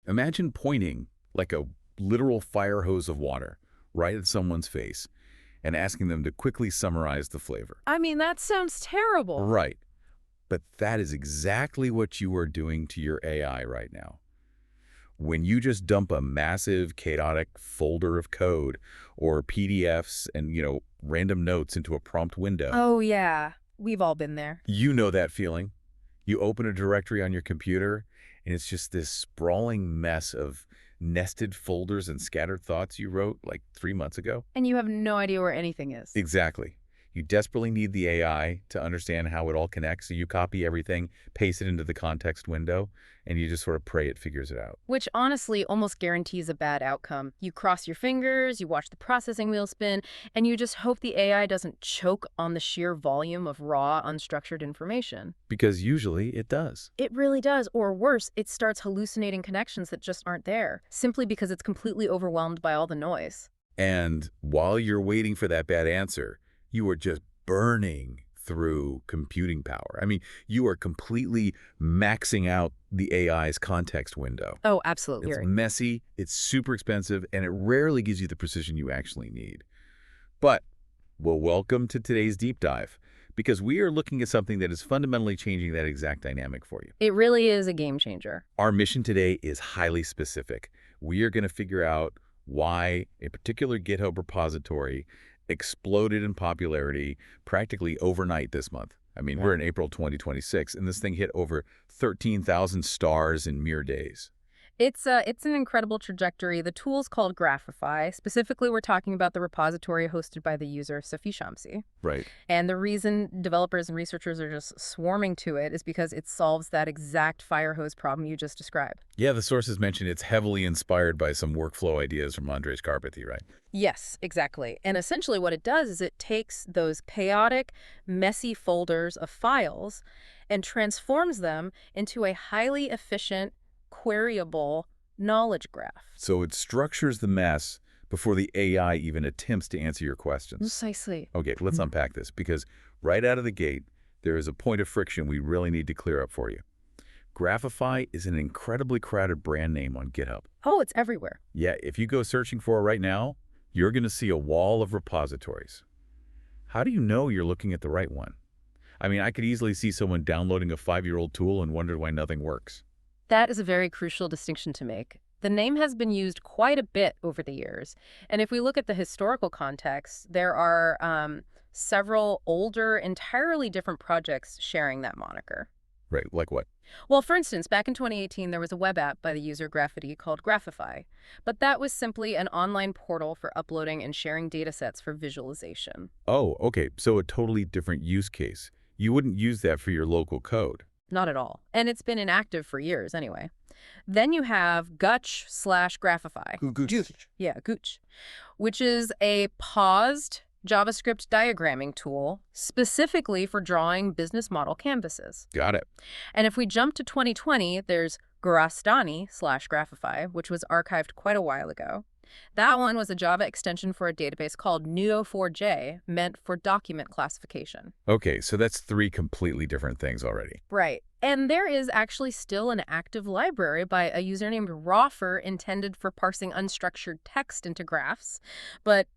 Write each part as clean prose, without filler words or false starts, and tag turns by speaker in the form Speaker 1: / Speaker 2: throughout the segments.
Speaker 1: Imagine pointing like a literal fire hose of water right at someone's face and asking them to quickly summarize the flavor.
Speaker 2: I mean, that sounds terrible.
Speaker 1: Right. But that is exactly what you are doing to your AI right now. When you just dump a massive chaotic folder of code or PDFs and, random notes into a prompt window.
Speaker 2: Oh, yeah. We've all been there.
Speaker 1: You know that feeling. You open a directory on your computer, and it's just this sprawling mess of nested folders and scattered thoughts you wrote like 3 months ago.
Speaker 2: And you have no idea where anything is.
Speaker 1: Exactly. You desperately need the AI to understand how it all connects, so you copy everything, paste it into the context window, and you just sort of pray it figures it out.
Speaker 2: Which honestly almost guarantees a bad outcome. You cross your fingers, you watch the processing wheel spin, and you just hope the AI doesn't choke on the sheer volume of raw, unstructured information.
Speaker 1: Because usually it does.
Speaker 2: It really does, or worse, it starts hallucinating connections that just aren't there, simply because it's completely overwhelmed by all the noise.
Speaker 1: And while you're waiting for that bad answer, you are just burning through computing power. I mean, you are completely maxing out the AI's context window.
Speaker 2: Oh, absolutely.
Speaker 1: It's messy, it's super expensive, and it rarely gives you the precision you actually need. But, well, welcome to today's deep dive, because we are looking at something that is fundamentally changing that exact dynamic for you.
Speaker 2: It really is a game changer.
Speaker 1: Our mission today is highly specific. We are going to figure out why a particular GitHub repository exploded in popularity practically overnight this month. I mean, we're in April 2026, and this thing hit over 13,000 stars in mere days.
Speaker 2: It's an incredible trajectory. The tool's called Graphify. Specifically, we're talking about the repository hosted by the user Sophie Shamsi.
Speaker 1: Right.
Speaker 2: And the reason developers and researchers are just swarming to it is because it solves that exact fire hose problem you just described.
Speaker 1: Yeah, the sources mentioned it's heavily inspired by some workflow ideas from Andres Karpathy, right?
Speaker 2: Yes, exactly. And essentially what it does is it takes those chaotic, messy folders of files and transforms them into a highly efficient, queryable knowledge graph.
Speaker 1: So it structures the mess before the AI even attempts to answer your questions.
Speaker 2: Precisely.
Speaker 1: Okay, let's unpack this, because right out of the gate, there is a point of friction we really need to clear up for you. Graphify is an incredibly crowded brand name on GitHub.
Speaker 2: Oh, it's everywhere.
Speaker 1: Yeah, if you go searching for it right now, you're going to see a wall of repositories. How do you know you're looking at the right one? I mean, I could easily see someone downloading a 5-year-old tool and wonder why nothing works.
Speaker 2: That is a very crucial distinction to make. The name has been used quite a bit over the years. And if we look at the historical context, there are several older, entirely different projects sharing that moniker.
Speaker 1: Right, like what?
Speaker 2: Well, for instance, back in 2018, there was a web app by the user Graffiti called Graphify. But that was simply an online portal for uploading and sharing datasets for visualization.
Speaker 1: Oh, okay, so a totally different use case. You wouldn't use that for your local code.
Speaker 2: Not at all. And it's been inactive for years anyway. Then you have Gooch/Graphify.
Speaker 1: Gooch.
Speaker 2: Yeah, Gooch, which is a paused JavaScript diagramming tool specifically for drawing business model canvases.
Speaker 1: Got it.
Speaker 2: And if we jump to 2020, there's Grastani/Graphify, which was archived quite a while ago. That one was a Java extension for a database called Neo4j, meant for document classification.
Speaker 1: Okay, so that's 3 completely different things already.
Speaker 2: Right. And there is actually still an active library by a user named Roffer intended for parsing unstructured text into graphs. But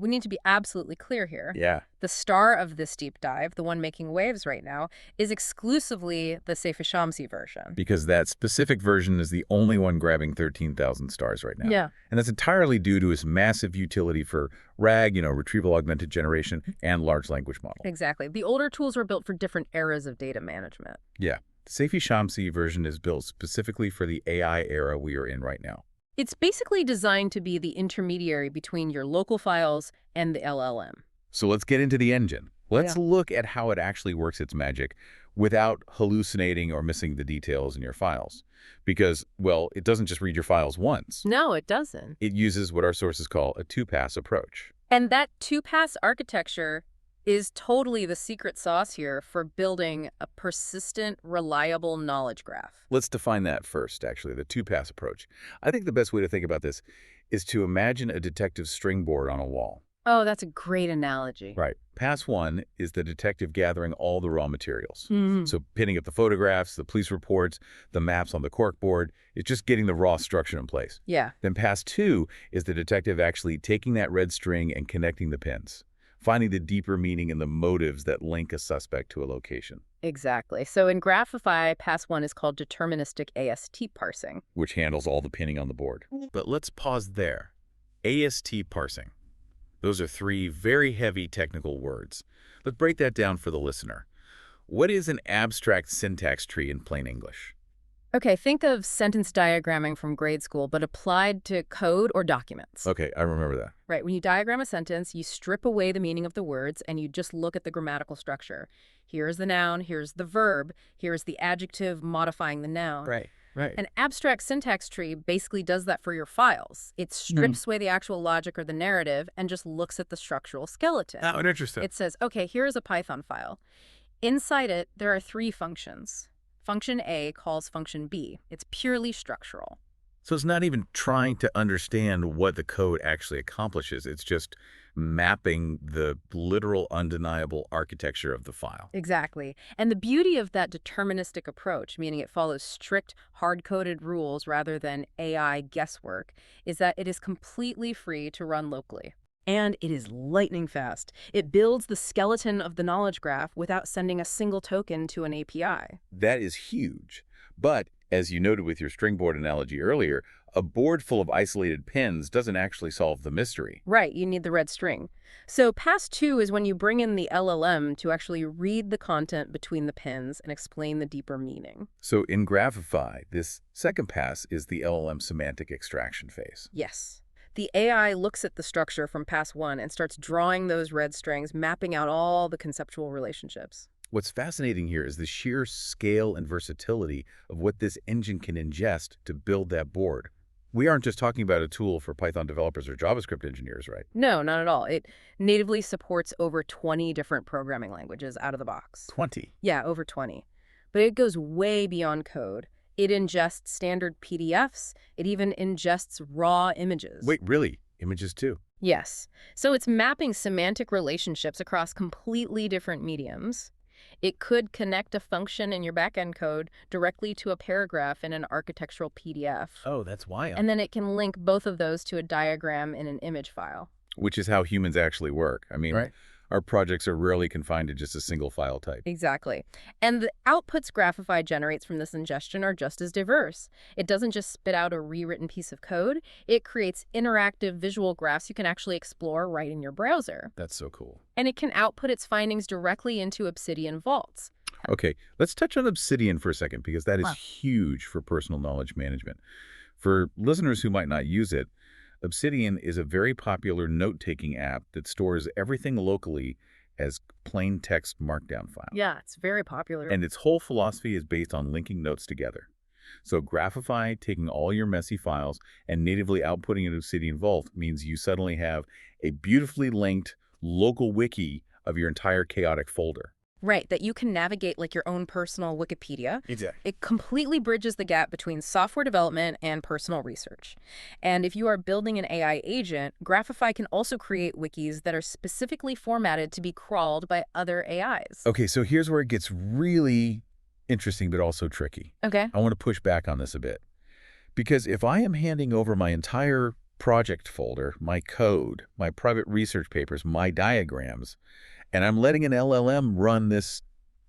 Speaker 2: we need to be absolutely clear here.
Speaker 1: Yeah.
Speaker 2: The star of this deep dive, the one making waves right now, is exclusively the Sophie Shamsi version.
Speaker 1: Because that specific version is the only one grabbing 13,000 stars right now.
Speaker 2: Yeah.
Speaker 1: And that's entirely due to its massive utility for RAG, retrieval augmented generation, and large language model.
Speaker 2: Exactly. The older tools were built for different eras of data management.
Speaker 1: Yeah. The Sophie Shamsi version is built specifically for the AI era we are in right now.
Speaker 2: It's basically designed to be the intermediary between your local files and the LLM.
Speaker 1: So let's get into the engine. Let's look at how it actually works its magic without hallucinating or missing the details in your files. Because, well, it doesn't just read your files once.
Speaker 2: No, it doesn't.
Speaker 1: It uses what our sources call a 2-pass approach.
Speaker 2: And that 2-pass architecture is totally the secret sauce here for building a persistent, reliable knowledge graph.
Speaker 1: Let's define that first, actually, the 2-pass approach. I think the best way to think about this is to imagine a detective's string board on a wall.
Speaker 2: Oh, that's a great analogy.
Speaker 1: Right. Pass one is the detective gathering all the raw materials.
Speaker 2: Hmm.
Speaker 1: So pinning up the photographs, the police reports, the maps on the corkboard. It's just getting the raw structure in place.
Speaker 2: Yeah.
Speaker 1: Then pass two is the detective actually taking that red string and connecting the pins, finding the deeper meaning and the motives that link a suspect to a location,
Speaker 2: Exactly. So in Graphify, pass one is called deterministic AST parsing.
Speaker 1: which handles all the pinning on the board. But let's pause there. AST parsing. Those are three very heavy technical words. Let's break that down for the listener. What is an abstract syntax tree in plain English?
Speaker 2: Okay, think of sentence diagramming from grade school, but applied to code or documents.
Speaker 1: Okay, I remember that.
Speaker 2: Right, when you diagram a sentence, you strip away the meaning of the words and you just look at the grammatical structure. Here's the noun, here's the verb, here's the adjective modifying the noun.
Speaker 1: Right.
Speaker 2: An abstract syntax tree basically does that for your files. It strips away the actual logic or the narrative and just looks at the structural skeleton.
Speaker 1: Oh, interesting.
Speaker 2: It says, okay, here is a Python file. Inside it, there are three functions. Function A calls function B. It's purely structural.
Speaker 1: So it's not even trying to understand what the code actually accomplishes. It's just mapping the literal, undeniable architecture of the file.
Speaker 2: Exactly. And the beauty of that deterministic approach, meaning it follows strict, hard-coded rules rather than AI guesswork, is that it is completely free to run locally. And it is lightning fast. It builds the skeleton of the knowledge graph without sending a single token to an API.
Speaker 1: That is huge. But, as you noted with your stringboard analogy earlier, a board full of isolated pins doesn't actually solve the mystery.
Speaker 2: Right, you need the red string. So pass two is when you bring in the LLM to actually read the content between the pins and explain the deeper meaning.
Speaker 1: So in Graphify, this second pass is the LLM semantic extraction phase.
Speaker 2: Yes. The AI looks at the structure from pass one and starts drawing those red strings, mapping out all the conceptual relationships.
Speaker 1: What's fascinating here is the sheer scale and versatility of what this engine can ingest to build that board. We aren't just talking about a tool for Python developers or JavaScript engineers, right?
Speaker 2: No, not at all. It natively supports over 20 different programming languages out of the box.
Speaker 1: 20.
Speaker 2: Yeah, over 20. But it goes way beyond code. It ingests standard PDFs. It even ingests raw images.
Speaker 1: Wait, really? Images too?
Speaker 2: Yes. So it's mapping semantic relationships across completely different mediums. It could connect a function in your backend code directly to a paragraph in an architectural PDF.
Speaker 1: Oh, that's wild.
Speaker 2: And then it can link both of those to a diagram in an image file.
Speaker 1: Which is how humans actually work. I mean,
Speaker 3: Right.
Speaker 1: our projects are rarely confined to just a single file type.
Speaker 2: Exactly. And the outputs Graphify generates from this ingestion are just as diverse. It doesn't just spit out a rewritten piece of code. It creates interactive visual graphs you can actually explore right in your browser.
Speaker 1: That's so cool.
Speaker 2: And it can output its findings directly into Obsidian vaults.
Speaker 1: Okay, let's touch on Obsidian for a second because that is
Speaker 3: Wow.
Speaker 1: huge for personal knowledge management. For listeners who might not use it, Obsidian is a very popular note-taking app that stores everything locally as plain text markdown files.
Speaker 2: Yeah, it's very popular.
Speaker 1: And its whole philosophy is based on linking notes together. So Graphify taking all your messy files and natively outputting an Obsidian Vault means you suddenly have a beautifully linked local wiki of your entire chaotic folder.
Speaker 2: Right, that you can navigate like your own personal Wikipedia.
Speaker 3: Exactly.
Speaker 2: It completely bridges the gap between software development and personal research. And if you are building an AI agent, Graphify can also create wikis that are specifically formatted to be crawled by other AIs.
Speaker 1: Okay, so here's where it gets really interesting but also tricky.
Speaker 2: Okay.
Speaker 1: I want to push back on this a bit. Because if I am handing over my entire project folder, my code, my private research papers, my diagrams, and I'm letting an LLM run this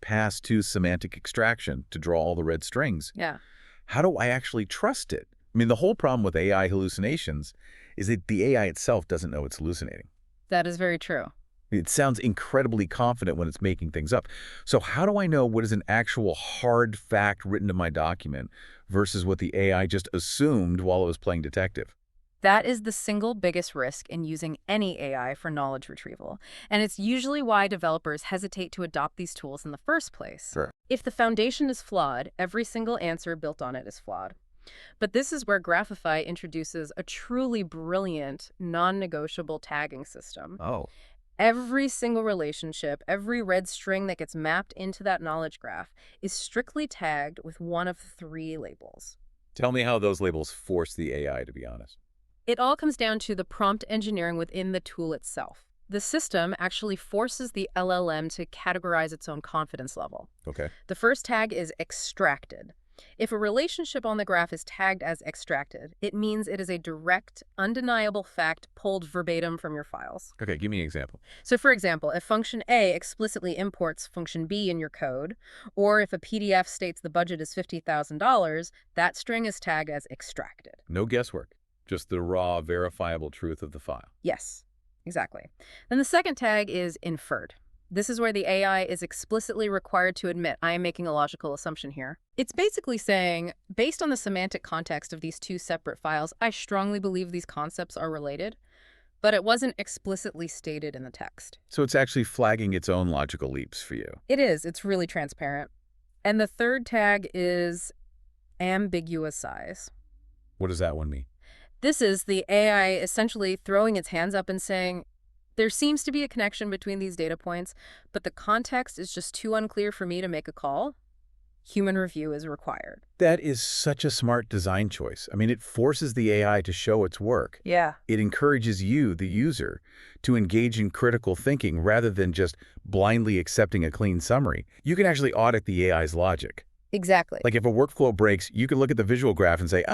Speaker 1: pass to semantic extraction to draw all the red strings,
Speaker 2: Yeah.
Speaker 1: how do I actually trust it? I mean, the whole problem with AI hallucinations is that the AI itself doesn't know it's hallucinating.
Speaker 2: That is very true.
Speaker 1: It sounds incredibly confident when it's making things up. So how do I know what is an actual hard fact written in my document versus what the AI just assumed while it was playing detective?
Speaker 2: That is the single biggest risk in using any AI for knowledge retrieval. And it's usually why developers hesitate to adopt these tools in the first place.
Speaker 1: Sure.
Speaker 2: If the foundation is flawed, every single answer built on it is flawed. But this is where Graphify introduces a truly brilliant, non-negotiable tagging system.
Speaker 3: Oh.
Speaker 2: Every single relationship, every red string that gets mapped into that knowledge graph is strictly tagged with one of three labels.
Speaker 1: Tell me how those labels force the AI to be honest.
Speaker 2: It all comes down to the prompt engineering within the tool itself. The system actually forces the LLM to categorize its own confidence level.
Speaker 1: Okay.
Speaker 2: The first tag is extracted. If a relationship on the graph is tagged as extracted, it means it is a direct, undeniable fact pulled verbatim from your files.
Speaker 1: Okay, give me an example.
Speaker 2: So for example, if function A explicitly imports function B in your code, or if a PDF states the budget is $50,000, that string is tagged as extracted.
Speaker 1: No guesswork, just the raw, verifiable truth of the file.
Speaker 2: Yes, exactly. Then the second tag is inferred. This is where the AI is explicitly required to admit, I am making a logical assumption here. It's basically saying, based on the semantic context of these two separate files, I strongly believe these concepts are related, but it wasn't explicitly stated in the text.
Speaker 1: So it's actually flagging its own logical leaps for you.
Speaker 2: It is. It's really transparent. And the third tag is ambiguous size.
Speaker 1: What does that one mean?
Speaker 2: This is the AI essentially throwing its hands up and saying, there seems to be a connection between these data points, but the context is just too unclear for me to make a call. Human review is required.
Speaker 1: That is such a smart design choice. I mean, it forces the AI to show its work.
Speaker 2: Yeah.
Speaker 1: It encourages you, the user, to engage in critical thinking rather than just blindly accepting a clean summary. You can actually audit the AI's logic.
Speaker 2: Exactly.
Speaker 1: Like if a workflow breaks, you can look at the visual graph and say,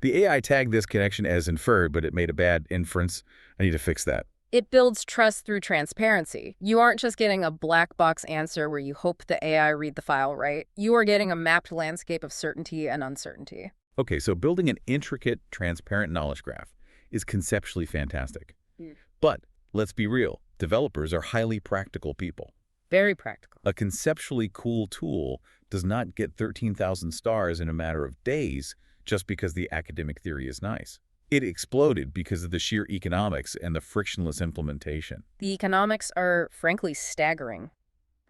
Speaker 1: the AI tagged this connection as inferred, but it made a bad inference. I need to fix that.
Speaker 2: It builds trust through transparency. You aren't just getting a black box answer where you hope the AI read the file right. You are getting a mapped landscape of certainty and uncertainty.
Speaker 1: Okay, so building an intricate, transparent knowledge graph is conceptually fantastic. But let's be real, developers are highly practical people.
Speaker 2: Very practical.
Speaker 1: A conceptually cool tool does not get 13,000 stars in a matter of days just because the academic theory is nice. It exploded because of the sheer economics and the frictionless implementation.
Speaker 2: The economics are, frankly, staggering.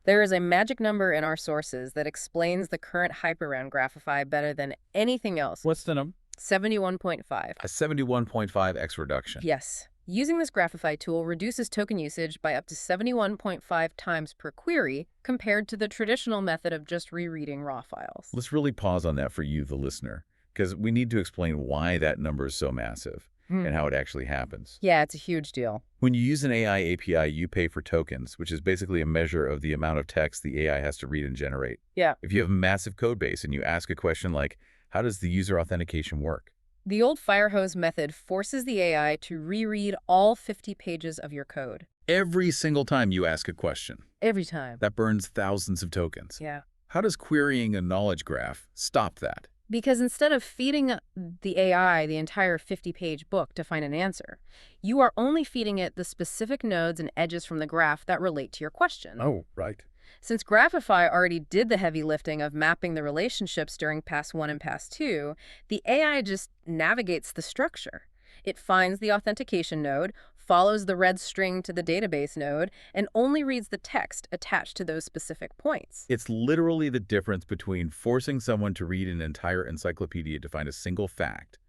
Speaker 2: There is a magic number in our sources that explains the current hype around Graphify better than anything else.
Speaker 1: What's the number?
Speaker 2: 71.5.
Speaker 1: A 71.5x reduction.
Speaker 2: Yes. Using this Graphify tool reduces token usage by up to 71.5 times per query compared to the traditional method of just rereading raw files.
Speaker 1: Let's really pause on that for you, the listener, because we need to explain why that number is so massive and how it actually happens.
Speaker 2: Yeah, it's a huge deal.
Speaker 1: When you use an AI API, you pay for tokens, which is basically a measure of the amount of text the AI has to read and generate.
Speaker 2: Yeah.
Speaker 1: If you have a massive code base and you ask a question like, how does the user authentication work?
Speaker 2: The old firehose method forces the AI to reread all 50 pages of your code.
Speaker 1: Every single time you ask a question.
Speaker 2: Every time.
Speaker 1: That burns thousands of tokens.
Speaker 2: Yeah.
Speaker 1: How does querying a knowledge graph stop that?
Speaker 2: Because instead of feeding the AI the entire 50-page book to find an answer, you are only feeding it the specific nodes and edges from the graph that relate to your question.
Speaker 1: Oh, right.
Speaker 2: Since Graphify already did the heavy lifting of mapping the relationships during Pass 1 and Pass 2, the AI just navigates the structure. It finds the authentication node, follows the red string to the database node, and only reads the text attached to those specific points.
Speaker 1: It's literally the difference between forcing someone to read an entire encyclopedia to find a single fact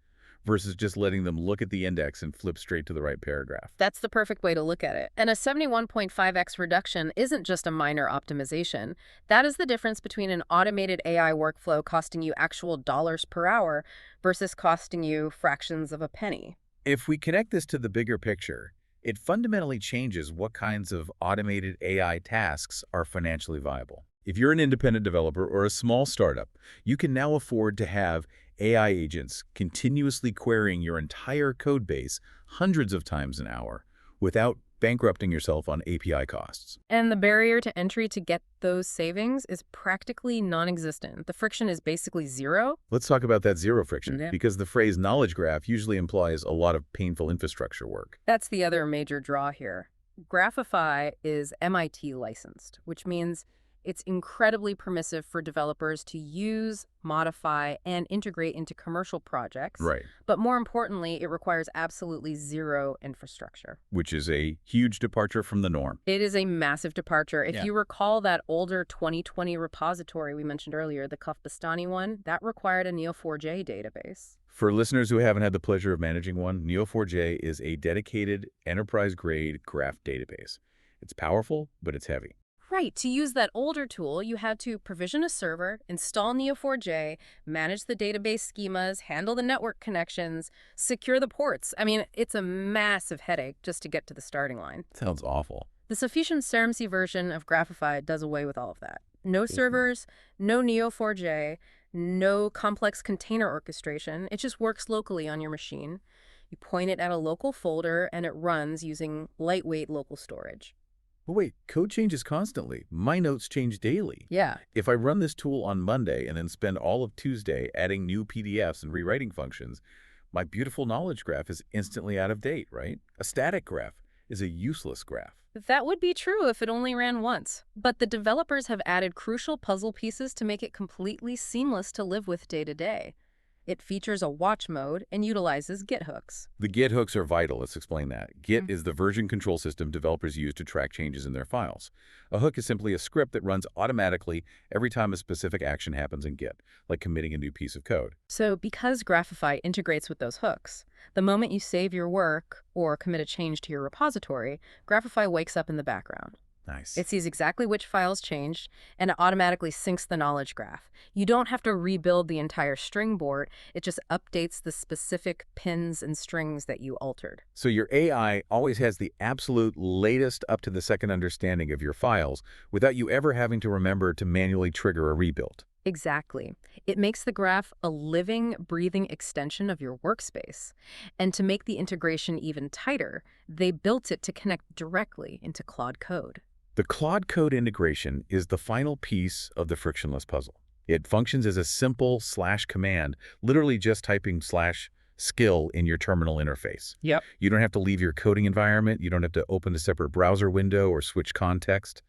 Speaker 1: versus just letting them look at the index and flip straight to the right paragraph.
Speaker 2: That's the perfect way to look at it. And a 71.5x reduction isn't just a minor optimization. That is the difference between an automated AI workflow costing you actual dollars per hour versus costing you fractions of a penny.
Speaker 1: If we connect this to the bigger picture, it fundamentally changes what kinds of automated AI tasks are financially viable. If you're an independent developer or a small startup, you can now afford to have AI agents continuously querying your entire code base hundreds of times an hour without bankrupting yourself on API costs.
Speaker 2: And the barrier to entry to get those savings is practically non-existent. The friction is basically zero.
Speaker 1: Let's talk about that zero friction,
Speaker 2: Yeah.
Speaker 1: because the phrase knowledge graph usually implies a lot of painful infrastructure work.
Speaker 2: That's the other major draw here. Graphify is MIT licensed, which means it's incredibly permissive for developers to use, modify, and integrate into commercial projects.
Speaker 1: Right.
Speaker 2: But more importantly, it requires absolutely zero infrastructure.
Speaker 1: Which is a huge departure from the norm.
Speaker 2: It is a massive departure. If
Speaker 1: Yeah.
Speaker 2: you recall that older 2020 repository we mentioned earlier, the Kufbastani one, that required a Neo4j database.
Speaker 1: For listeners who haven't had the pleasure of managing one, Neo4j is a dedicated enterprise-grade graph database. It's powerful, but it's heavy.
Speaker 2: Right, to use that older tool, you had to provision a server, install Neo4j, manage the database schemas, handle the network connections, secure the ports. I mean, it's a massive headache just to get to the starting line.
Speaker 1: Sounds awful.
Speaker 2: The sufficient Ceramcy version of Graphify does away with all of that. No
Speaker 1: Mhm.
Speaker 2: servers, no Neo4j, no complex container orchestration. It just works locally on your machine. You point it at a local folder, and it runs using lightweight local storage.
Speaker 1: But wait, code changes constantly. My notes change daily.
Speaker 2: Yeah.
Speaker 1: If I run this tool on Monday and then spend all of Tuesday adding new PDFs and rewriting functions, my beautiful knowledge graph is instantly out of date, right? A static graph is a useless graph.
Speaker 2: That would be true if it only ran once. But the developers have added crucial puzzle pieces to make it completely seamless to live with day to day. It features a watch mode and utilizes Git hooks.
Speaker 1: The Git hooks are vital. Let's explain that. Git is the version control system developers use to track changes in their files. A hook is simply a script that runs automatically every time a specific action happens in Git, like committing a new piece of code.
Speaker 2: So because Graphify integrates with those hooks, the moment you save your work or commit a change to your repository, Graphify wakes up in the background.
Speaker 1: Nice.
Speaker 2: It sees exactly which files changed, and it automatically syncs the knowledge graph. You don't have to rebuild the entire string board. It just updates the specific pins and strings that you altered.
Speaker 1: So your AI always has the absolute latest up-to-the-second understanding of your files without you ever having to remember to manually trigger a rebuild.
Speaker 2: Exactly. It makes the graph a living, breathing extension of your workspace. And to make the integration even tighter, they built it to connect directly into Claude Code.
Speaker 1: The Claude Code integration is the final piece of the frictionless puzzle. It functions as a simple slash command, literally just typing slash skill in your terminal interface.
Speaker 2: Yep.
Speaker 1: You don't have to leave your coding environment. You don't have to open a separate browser window or switch context.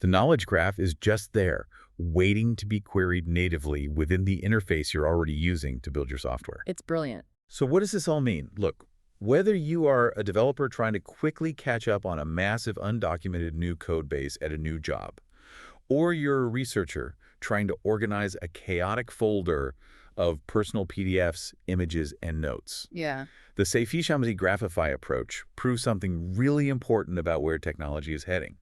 Speaker 1: The knowledge graph is just there, waiting to be queried natively within the interface you're already using to build your software.
Speaker 2: It's brilliant.
Speaker 1: So what does this all mean? Look, whether you are a developer trying to quickly catch up on a massive undocumented new code base at a new job, or you're a researcher trying to organize a chaotic folder of personal PDFs, images, and notes,
Speaker 2: Yeah.
Speaker 1: the Safishamsi Graphify approach proves something really important about where technology is heading.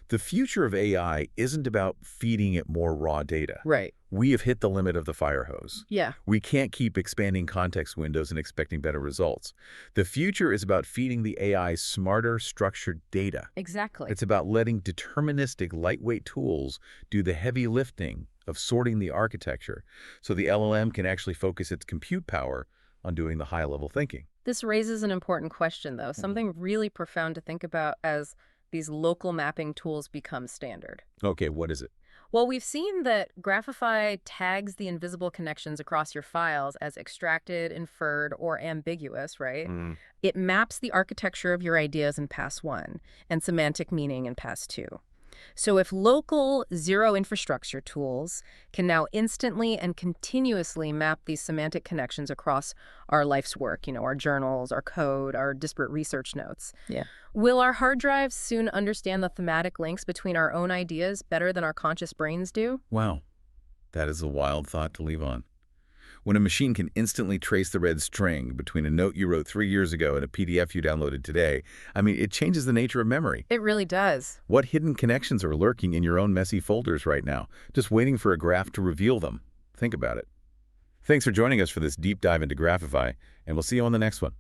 Speaker 1: The future of AI isn't about feeding it more raw data.
Speaker 2: Right.
Speaker 1: We have hit the limit of the fire hose.
Speaker 2: Yeah.
Speaker 1: We can't keep expanding context windows and expecting better results. The future is about feeding the AI smarter, structured data.
Speaker 2: Exactly.
Speaker 1: It's about letting deterministic, lightweight tools do the heavy lifting of sorting the architecture so the LLM can actually focus its compute power on doing the high-level thinking.
Speaker 2: This raises an important question, though, something really profound to think about as these local mapping tools become standard.
Speaker 1: Okay, what is it?
Speaker 2: Well, we've seen that Graphify tags the invisible connections across your files as extracted, inferred, or ambiguous, right? It maps the architecture of your ideas in pass 1 and semantic meaning in pass 2. So if local zero infrastructure tools can now instantly and continuously map these semantic connections across our life's work, our journals, our code, our disparate research notes,
Speaker 3: Yeah.
Speaker 2: will our hard drives soon understand the thematic links between our own ideas better than our conscious brains do?
Speaker 1: Wow, that is a wild thought to leave on. When a machine can instantly trace the red string between a note you wrote 3 years ago and a PDF you downloaded today, I mean, it changes the nature of memory.
Speaker 2: It really does.
Speaker 1: What hidden connections are lurking in your own messy folders right now, just waiting for a graph to reveal them? Think about it. Thanks for joining us for this deep dive into Graphify, and we'll see you on the next one.